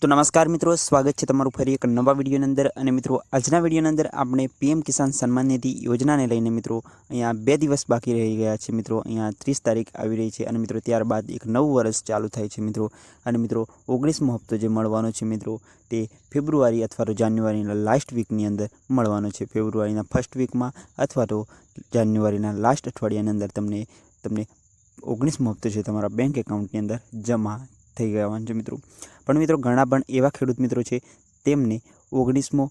तो नमस्कार मित्रों, स्वागत है तमारू फरी एक नवा विडियोनी अंदर। अने मित्रों आजना विडियोनी अंदर आपणे पीएम किसान सन्मान निधि योजनाने लईने मित्रों अहींया 2 दिवस बाकी रही गया है मित्रों। अहींया 30 तारीख आवी रही है अने मित्रों त्यारबाद एक नवुं वर्ष चालू थाय छे मित्रों। अने मित्रों 19मो हप्तो जे मळवानो छे मित्रों ते फेब्रुआरी अथवा तो जान्युआरीना लास्ट वीकनी अंदर मळवानो छे। फेब्रुआरीना फर्स्ट वीकमां अथवा तो जान्युआरीना लास्ट अठवाडियानी अंदर तमने 19मो हप्तो छे तमारा बैंक एकाउंटनी अंदर जमा थई गया छे मित्रों। पण मित्रों घणा पण एवा खेडूत मित्रों छे तेमने 19मो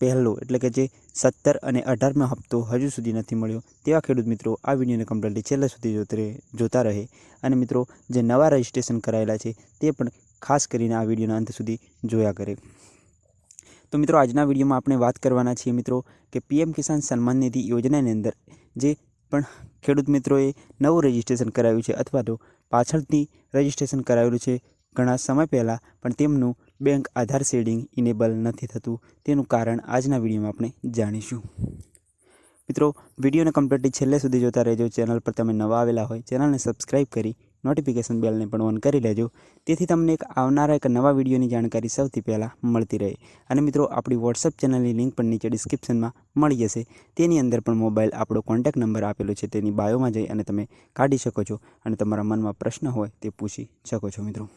पहलो एटले के जे 17 અને 18मो हप्तो हजू सुधी नथी मळ्यो। तेवा खेडूत मित्रों आ विडियोने कम्प्लीटली छेल्ला सुधी जोता रहे अने मित्रों जे नवा रजिस्ट्रेशन करायेला छे ते पण खास करीने आ विडियोना अंत सुधी जोया करे। तो मित्रों आजना विडियोमां आपणे वात करवाना छीए मित्रों के पीएम किसान सन्मान निधि योजनानी अंदर जे पण खेडूत मित्रोए नवुं रजिस्ट्रेशन कराव्युं छे अथवा तो पाछळथी रजिस्ट्रेशन करावेलुं छे घणा समय पहला पण तेमनुं बैंक आधार शेडिंग इनेबल नहीं थतुं तेनुं कारण आजना विडियोमां आपणे जाणीशुं। मित्रों विडियोने कम्प्लीटली छेल्ले सुधी जोता रहेजो। चेनल पर तमे नवा आवेला होय चेनलने सब्सक्राइब करी नोटिफिकेशन बेलने पण ऑन करी लेजो तेथी तमने एक आवनारा एक नवा विडियोनी जाणकारी सौथी पहला मळती रहे। अने मित्रों आपणी व्हाट्सएप चेनलनी लिंक पण नीचे डिस्क्रिप्शनमां मळी जशे तेनी अंदर पण मोबाइल आपणो कॉन्टेक्ट नंबर आपेलो छे तेनी बायोमां जई अने तमे काढी शको छो अने तमारा मनमां प्रश्न होय ते पूछी शको छो मित्रों।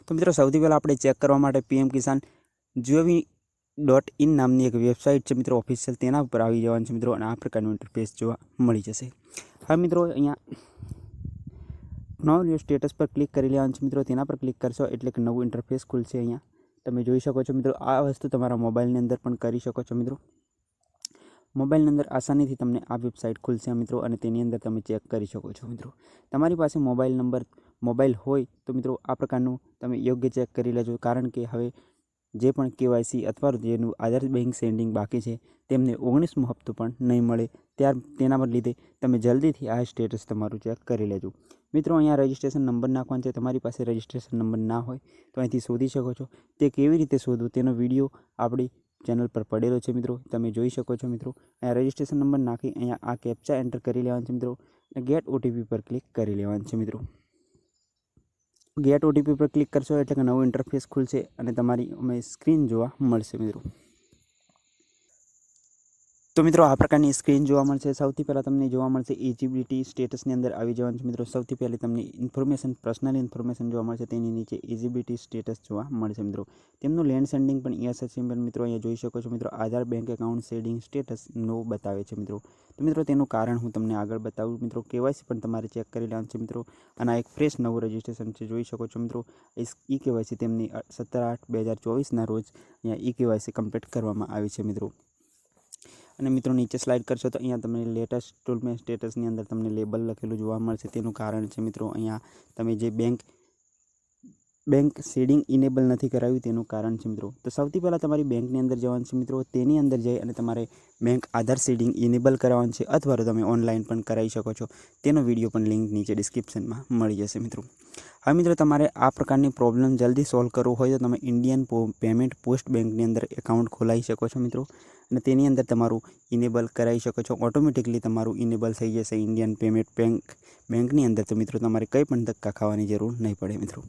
तो मित्रों सौथी पहला आपणे चेक करवा माटे पीएम किसान gov.in नामनी एक वेबसाइट है मित्रों ऑफिशियल तेना पर आवी जवानुं छे मित्रों अने आ प्रकारनुं इंटरफेस जोवा मळी जशे। हवे मित्रों अहींया नवो स्टेटस पर क्लिक करी लेवानुं छे मित्रों तेना पर क्लिक करशो एटले के नवुं इंटरफेस खुलशे। अहींया तमे जोई शको छो मित्रों आ वस्तु तमारा मोबाइलनी अंदर पण करी शको छो मित्रों। मोबाइल अंदर आसानी थी तमने आ वेबसाइट खुलशे मित्रों अने तेनी अंदर तमे चेक करी शको छो मित्रों। तमारी पासे मोबाइल होय तो मित्रों आ प्रकारनुं तमे योग्य चेक करी लेजो कारण के हवे जे पण केवायसी अथवा जेनुं आधार बैंक सेंडिंग बाकी है तेमने 19मो हप्तो पण नहीं मळे तेना लीधे तमे जल्दीथी आ स्टेटस तमारुं चेक करी लेजो। मित्रों अहींया रजिस्ट्रेशन नंबर नाखवानो छे। तमारी पासे रजिस्ट्रेशन नंबर ना होय तो अहींथी शोधी शको छो। ते केवी रीते शोधवुं तेनो विडियो आपणी चेनल पर पड़ेलो छे मित्रों तमे जोई शको छो मित्रों। अहींया रजिस्ट्रेशन नंबर नाखी अहींया आ कैप्चा एंटर करी लेवानो छे मित्रों। गेट ओटीपी पर क्लिक करी लेवानुं छे मित्रों। गेट ओटीपी पर क्लिक करशो एटले के नवुं इंटरफेस खुलशे अने तमारी स्क्रीन जोवा मळशे मित्रों। तो मित्रों आ प्रकारनी स्क्रीन जोवा मळशे। सौथी पहला तमने जोवा मळशे एलिजिबिलिटी स्टेटसनी अंदर आवी जवानुं छे मित्रों। सौथी पहले तमने इन्फॉर्मेशन पर्सनल इन्फॉर्मेशन जोवा मळशे तेनी नीचे एलिजिबिलिटी स्टेटस जोवा मळशे मित्रों। तेमनुं लेंड सेंडिंग पण यस छे मित्रों अहींया जोई शको छो मित्रों। आधार बैंक एकाउंट सेडिंग स्टेटस नो बतावे छे मित्रों। तो मित्रों तेनुं कारण हूँ तमने आगळ बतावुं मित्रों। केवायसी पण तमारे चेक करी लेवानुं छे मित्रों अने आ एक फ्रेश नवुं रजिस्ट्रेशन छे जोई शको छो मित्रों। ई केवायसी तेमनी 17/8/2024 ना रोज अहींया ई केवायसी कम्प्लीट करवामां आवी छे मित्रों। अने मित्रों नीचे स्लाइड करशो तो अहींया तमने लेटेस्ट टूलमेंट स्टेटसनी अंदर तमने लेबल लखेलुं जोवा मळशे तेनुं कारण छे मित्रों। अहींया तमे जे बैंक सेडिंग इनेबल नहीं कराव्युं तेनुं कारण छे मित्रों। तो सौथी पहला तमारी बैंकनी अंदर जवानुं छे मित्रों। तेनी अंदर जई अने तमारे बैंक आधार सेडिंग इनेबल कराववानुं छे अथवा तो तमे ऑनलाइन पण करावी शको छो तेनो विडियो पण लिंक नीचे डिस्क्रिप्शनमां मळी जशे मित्रों। हवे मित्रों तमारे आ प्रकारनी प्रॉब्लम जल्दी सॉल्व करवो होय तो तमे इंडियन पेमेंट पोस्ट बैंकनी अंदर एकाउंट खोलाई शको छो मित्रों अने तेनी अंदर तमारुं इनेबल करावी शको छो। ऑटोमेटिकली तमारुं इनेबल थई जशे इंडियन पेमेंट बैंकनी अंदर। तो मित्रों तमारे कंई पण धक्का खावानी जरूर नहीं पड़े मित्रों।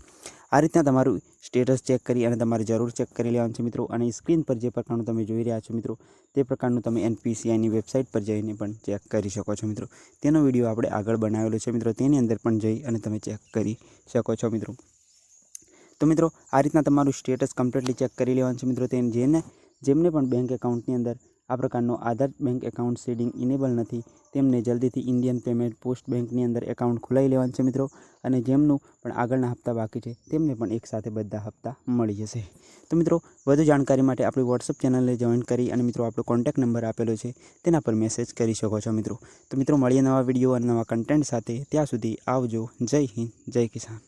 आ रीतना तमारुं स्टेटस चेक करी अने तमारे जरूर चेक करी लेवानुं छे मित्रों। अने स्क्रीन पर जे प्रकारनुं तमे जोई रह्या छो मित्रों ते प्रकारनुं तमे एनपीसीआईनी वेबसाइट पर जईने पण चेक करी शको छो मित्रों। तेनो विडियो आपणे आगळ बनावेलो छे मित्रों तेनी अंदर पण जई अने तमे चेक करी शको छो मित्रों। तो मित्रों आ रीतना तमारुं स्टेटस कम्प्लीटली चेक करी लेवानुं छे मित्रों। जेमने पण बैंक एकाउंटनी अंदर आ प्रकारनो आधार बैंक एकाउंट सेडिंग इनेबल नहीं तेमने जल्दीथी इंडियन पेमेंट पोस्ट बैंकनी अंदर एकाउंट खोलाई लेवानुं छे मित्रों। अने जेमनुं पण आगळना हप्ता बाकी छे तेमने पण एक साथे बधा हप्ता मळी जशे। तो मित्रों वधु जानकारी माटे आपणी व्हाट्सएप चेनलने जॉइन करी अने मित्रों आपणो कॉन्टेक्ट नंबर आपेलो छे तेना पर मेसेज करी शको छो मित्रों। तो मित्रों मळीए नवा विडियो अने नवा कन्टेंट साथे। त्यां सुधी आवजो। जय हिंद, जय किसान।